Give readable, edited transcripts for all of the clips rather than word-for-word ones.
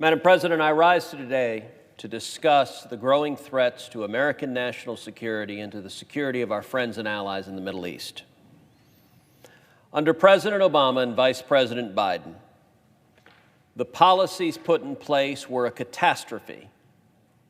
Madam President, I rise today to discuss the growing threats to American national security and to the security of our friends and allies in the Middle East. Under President Obama and Vice President Biden, the policies put in place were a catastrophe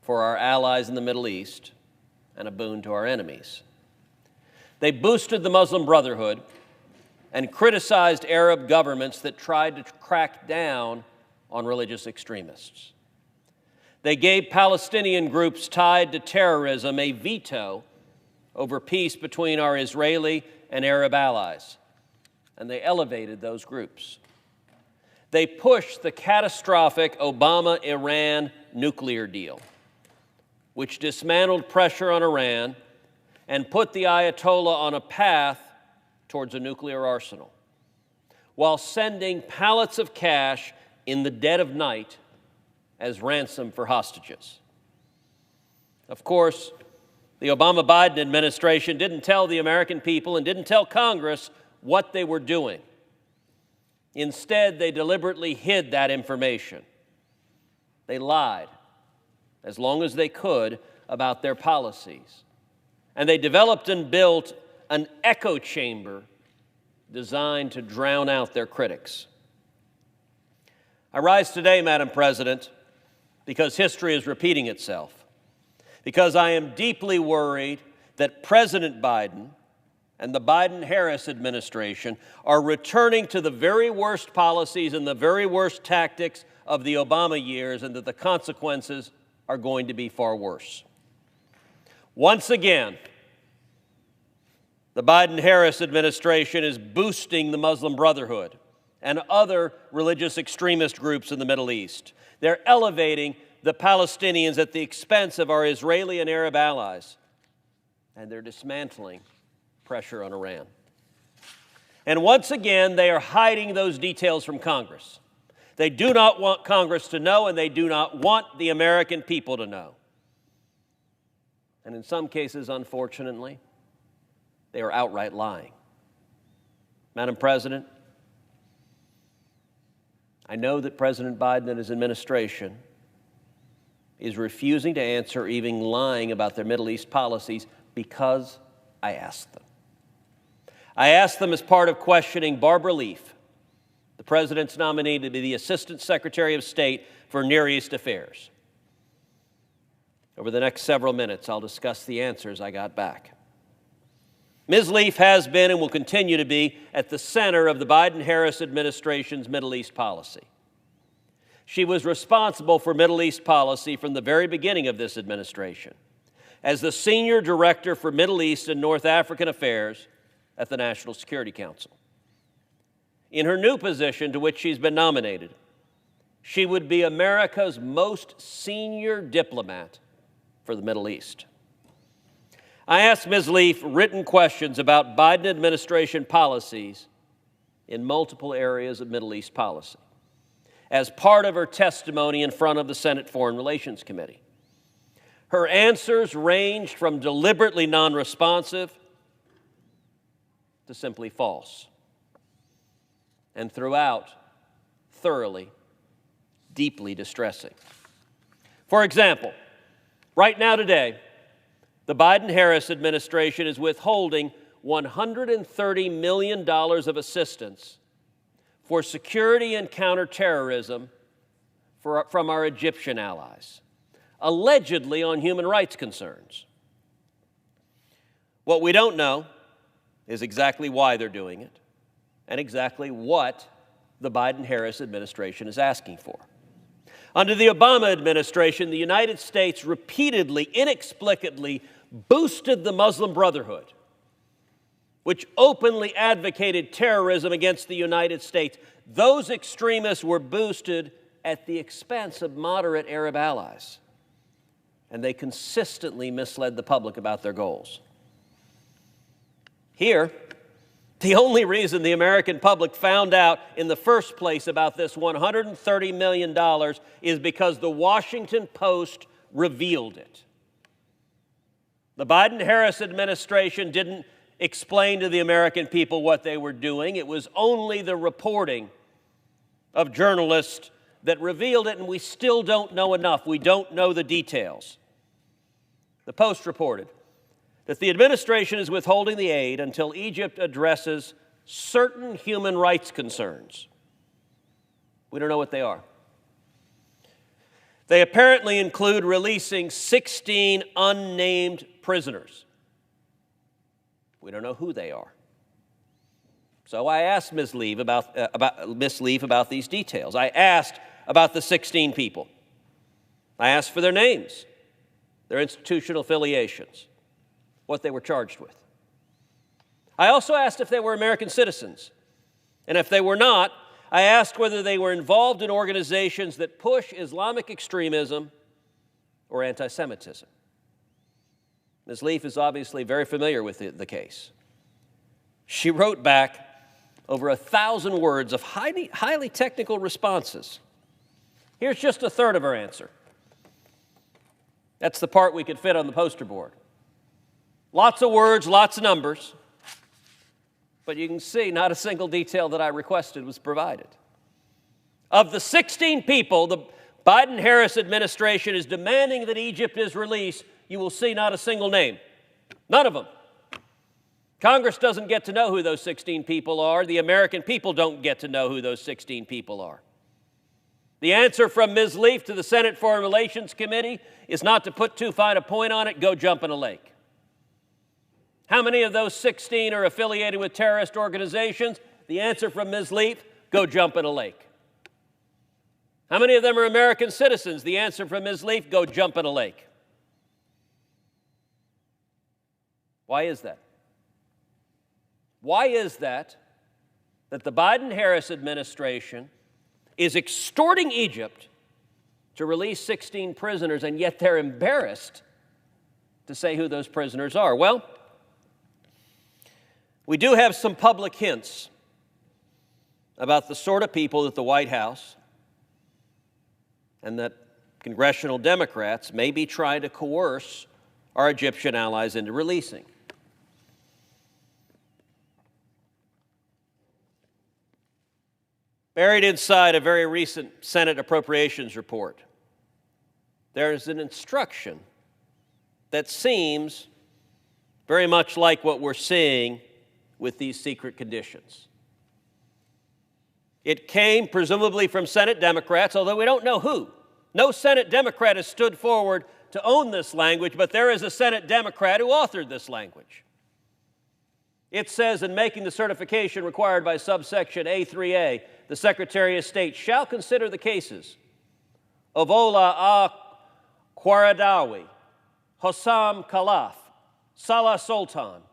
for our allies in the Middle East and a boon to our enemies. They boosted the Muslim Brotherhood and criticized Arab governments that tried to crack down on religious extremists. They gave Palestinian groups tied to terrorism a veto over peace between our Israeli and Arab allies, and they elevated those groups. They pushed the catastrophic Obama-Iran nuclear deal, which dismantled pressure on Iran and put the Ayatollah on a path towards a nuclear arsenal, while sending pallets of cash in the dead of night as ransom for hostages. Of course, the Obama-Biden administration didn't tell the American people and didn't tell Congress what they were doing. Instead, they deliberately hid that information. They lied as long as they could about their policies. And they developed and built an echo chamber designed to drown out their critics. I rise today, Madam President, because history is repeating itself, because I am deeply worried that President Biden and the Biden-Harris administration are returning to the very worst policies and the very worst tactics of the Obama years, and that the consequences are going to be far worse. Once again, the Biden-Harris administration is boosting the Muslim Brotherhood and other religious extremist groups in the Middle East. They're elevating the Palestinians at the expense of our Israeli and Arab allies, and they're dismantling pressure on Iran. And once again, they are hiding those details from Congress. They do not want Congress to know, and they do not want the American people to know. And in some cases, unfortunately, they are outright lying. Madam President, I know that President Biden and his administration is refusing to answer, even lying about their Middle East policies, because I asked them. I asked them as part of questioning Barbara Leaf, the President's nominee to be the Assistant Secretary of State for Near East Affairs. Over the next several minutes, I'll discuss the answers I got back. Ms. Leaf has been and will continue to be at the center of the Biden-Harris administration's Middle East policy. She was responsible for Middle East policy from the very beginning of this administration as the Senior Director for Middle East and North African Affairs at the National Security Council. In her new position to which she's been nominated, she would be America's most senior diplomat for the Middle East. I asked Ms. Leaf written questions about Biden administration policies in multiple areas of Middle East policy as part of her testimony in front of the Senate Foreign Relations Committee. Her answers ranged from deliberately non-responsive to simply false, and throughout, thoroughly, deeply distressing. For example, right now today, the Biden-Harris administration is withholding $130 million of assistance for security and counterterrorism from our Egyptian allies, allegedly on human rights concerns. What we don't know is exactly why they're doing it and exactly what the Biden-Harris administration is asking for. Under the Obama administration, the United States repeatedly, inexplicably boosted the Muslim Brotherhood, which openly advocated terrorism against the United States. Those extremists were boosted at the expense of moderate Arab allies, and they consistently misled the public about their goals. Here, the only reason the American public found out in the first place about this $130 million is because the Washington Post revealed it. The Biden-Harris administration didn't explain to the American people what they were doing. It was only the reporting of journalists that revealed it, and we still don't know enough. We don't know the details. The Post reported that the administration is withholding the aid until Egypt addresses certain human rights concerns. We don't know what they are. They apparently include releasing 16 unnamed prisoners. We don't know who they are. So I asked Ms. Leave about these details. I asked about the 16 people. I asked for their names, their institutional affiliations, what they were charged with. I also asked if they were American citizens. And if they were not, I asked whether they were involved in organizations that push Islamic extremism or anti-Semitism. Ms. Leaf is obviously very familiar with the case. She wrote back over 1,000 words of highly technical responses. Here's just a third of her answer. That's the part we could fit on the poster board. Lots of words, lots of numbers, but you can see not a single detail that I requested was provided. Of the 16 people the Biden-Harris administration is demanding that Egypt is released, you will see not a single name. None of them. Congress doesn't get to know who those 16 people are. The American people don't get to know who those 16 people are. The answer from Ms. Leaf to the Senate Foreign Relations Committee is not to put too fine a point on it, go jump in a lake. How many of those 16 are affiliated with terrorist organizations? The answer from Ms. Leaf, go jump in a lake. How many of them are American citizens? The answer from Ms. Leaf, go jump in a lake. Why is that? Why is that the Biden-Harris administration is extorting Egypt to release 16 prisoners, and yet they're embarrassed to say who those prisoners are? Well, we do have some public hints about the sort of people that the White House and that congressional Democrats may be trying to coerce our Egyptian allies into releasing. Buried inside a very recent Senate appropriations report, there is an instruction that seems very much like what we're seeing with these secret conditions. It came presumably from Senate Democrats, although we don't know who. No Senate Democrat has stood forward to own this language, but there is a Senate Democrat who authored this language. It says, in making the certification required by subsection A3A, the Secretary of State shall consider the cases of Ola Al-Qaradawi, Hossam Khalaf, Salah Sultan,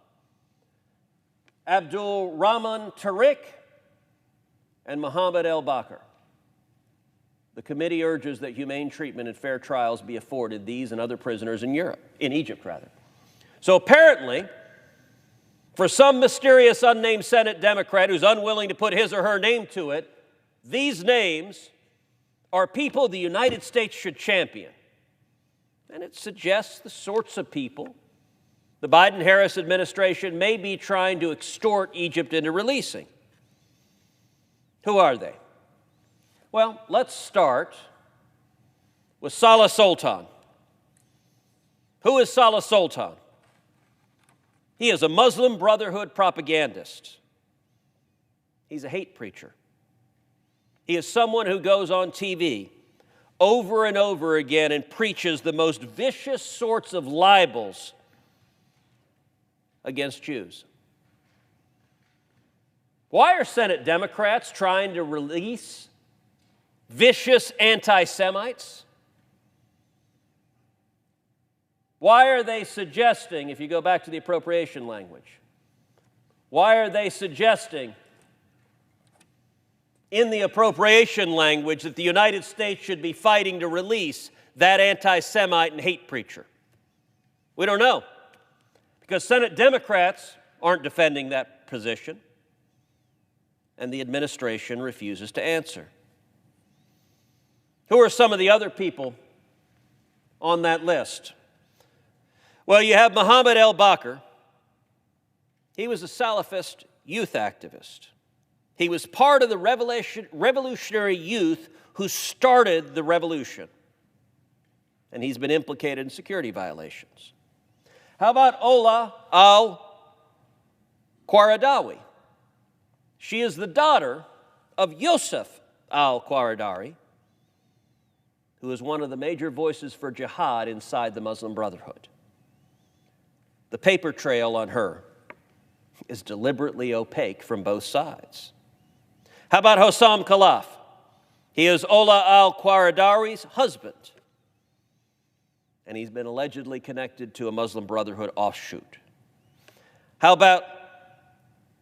Abdul Rahman Tariq, and Mohammed El-Bakr. The committee urges that humane treatment and fair trials be afforded these and other prisoners in Egypt. So apparently, for some mysterious unnamed Senate Democrat who's unwilling to put his or her name to it, these names are people the United States should champion. And it suggests the sorts of people the Biden-Harris administration may be trying to extort Egypt into releasing. Who are they? Well, let's start with Salah Sultan. Who is Salah Sultan? He is a Muslim Brotherhood propagandist. He's a hate preacher. He is someone who goes on TV over and over again and preaches the most vicious sorts of libels against Jews. Why are Senate Democrats trying to release vicious anti-Semites? Why are they suggesting, if you go back to the appropriation language, why are they suggesting in the appropriation language that the United States should be fighting to release that anti-Semite and hate preacher? We don't know, because Senate Democrats aren't defending that position, and the administration refuses to answer. Who are some of the other people on that list? Well, you have Mohammed El-Bakr. He was a Salafist youth activist. He was part of the revolutionary youth who started the revolution. And he's been implicated in security violations. How about Ola al-Qaradawi? She is the daughter of Yusuf al-Qaradawi, who is one of the major voices for jihad inside the Muslim Brotherhood. The paper trail on her is deliberately opaque from both sides. How about Hossam Khalaf? He is Ola al-Qaradawi's husband, and he's been allegedly connected to a Muslim Brotherhood offshoot. How about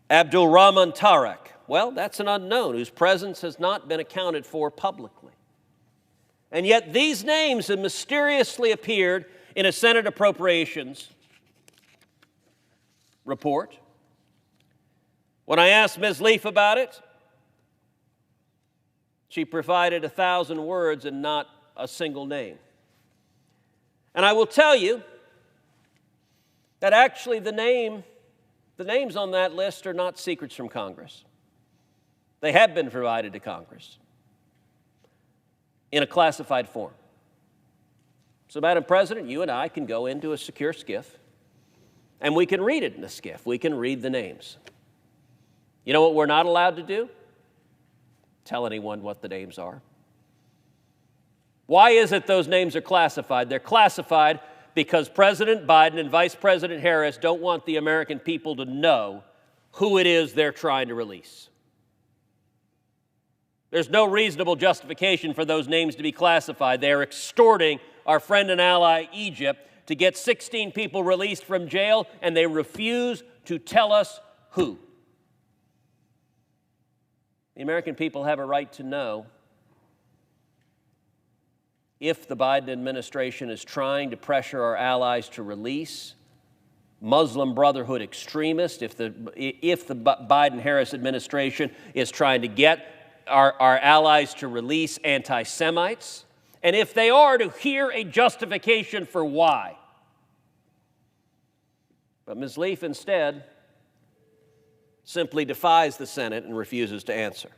Abdul Rahman Tarek? Well, that's an unknown whose presence has not been accounted for publicly. And yet these names have mysteriously appeared in a Senate Appropriations report. When I asked Ms. Leaf about it, she provided 1,000 words and not a single name. And I will tell you that actually the names on that list are not secrets from Congress. They have been provided to Congress in a classified form. So, Madam President, you and I can go into a secure SCIF, and we can read it in the SCIF. We can read the names. You know what we're not allowed to do? Tell anyone what the names are. Why is it those names are classified? They're classified because President Biden and Vice President Harris don't want the American people to know who it is they're trying to release. There's no reasonable justification for those names to be classified. They are extorting our friend and ally Egypt to get 16 people released from jail, and they refuse to tell us who. The American people have a right to know if the Biden administration is trying to pressure our allies to release Muslim Brotherhood extremists, if the Biden-Harris administration is trying to get our allies to release anti-Semites, and if they are, to hear a justification for why. But Ms. Leaf instead simply defies the Senate and refuses to answer.